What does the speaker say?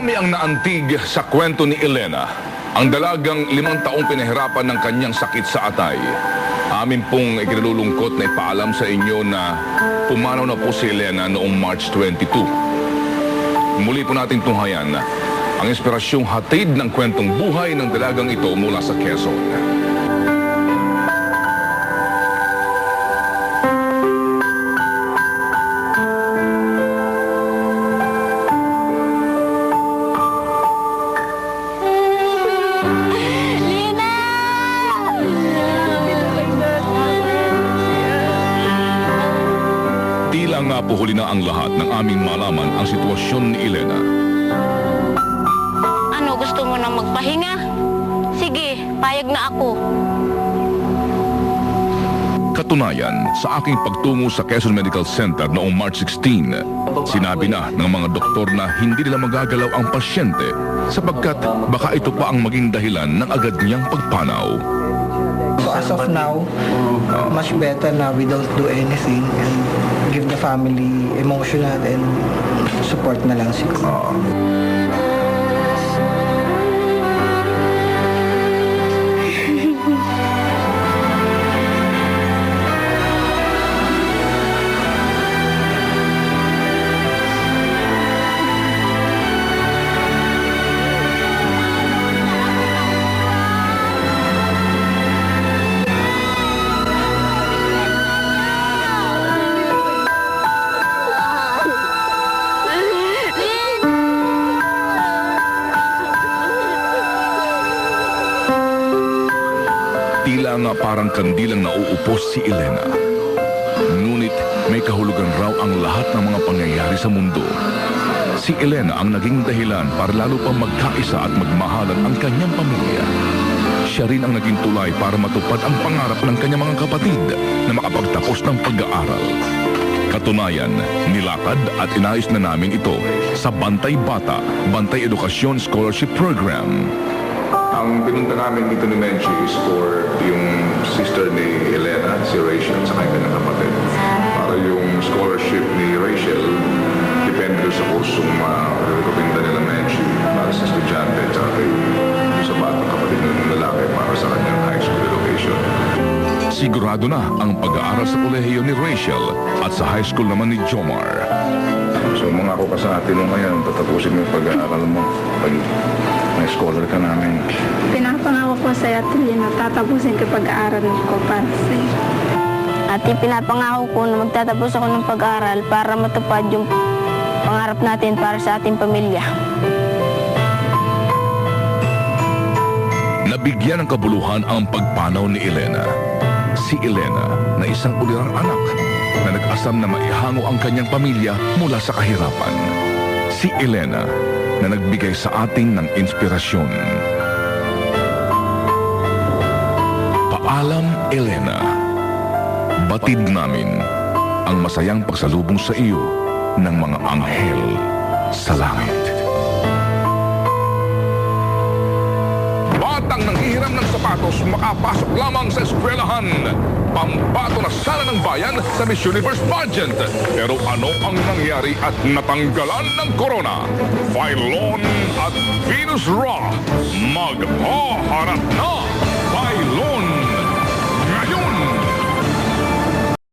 Marami ang naantig sa kwento ni Elena, ang dalagang 5 taong pinahirapan ng kanyang sakit sa atay. Amin pong ikinalulungkot na ipaalam sa inyo na pumanaw na po si Elena noong March 22. Muli po natin tunghayan ang inspirasyong hatid ng kwentong buhay ng dalagang ito mula sa Quezon. Tila nga po huli na ang lahat ng aming malaman ang sitwasyon ni Elena. Ano, gusto mo nang magpahinga? Sige, payag na ako. Katunayan, sa aking pagtungo sa Quezon Medical Center noong March 16, sinabi na ng mga doktor na hindi nila magagalaw ang pasyente sapagkat baka ito pa ang maging dahilan ng agad niyang pagpanaw. So as of now, much better na we don't do anything and give the family emotional and support na lang siguro. Tila nga parang kandilang nauupos si Elena. Ngunit may kahulugan raw ang lahat ng mga pangyayari sa mundo. Si Elena ang naging dahilan para lalo pang magkaisa at magmahalan ang kanyang pamilya. Siya rin ang naging tulay para matupad ang pangarap ng kanyang mga kapatid na makapagtapos ng pag-aaral. Katunayan, nilakad at inayos na namin ito sa Bantay Bata, Bantay Edukasyon Scholarship Program. Ang pinunta namin dito ni Menchie is for yung sister ni Elena, si Rachel, sa kanyang kapatid. Para yung scholarship ni Rachel, depende sa kursong rekomenda nila Menchie para sa estudyante at sa batang kapatid ng lalaki para sa kanyang high school education. Sigurado na ang pag-aaral sa kolehiyo ni Rachel at sa high school naman ni Jomar. So mga ako ka sa atin mo ngayon, tatapusin mo yung pag-aaral mo pag may scholar ka namin. Pinapangako ko sa atelier na tatapusin ko pag-aaral ko para sa iyo. At ipinapangako ko na magtatapos ako ng pag-aaral para matupad yung pangarap natin para sa ating pamilya. Nabigyan ng kabuluhan ang pagpanaw ni Elena. Si Elena na isang ulirang anak na nag-asam na maihango ang kanyang pamilya mula sa kahirapan. Si Elena na nagbigay sa atin ng inspirasyon. Paalam, Elena. Batid namin ang masayang pagsalubong sa iyo ng mga anghel sa langit. Batang nanghihiram ng sapatos makapasok lamang sa eskwelahan. Pambato na sana ng bayan sa Miss Universe pageant. Pero ano ang nangyari at natanggalan ng corona? Phylon at Venus Ra maghaharap na!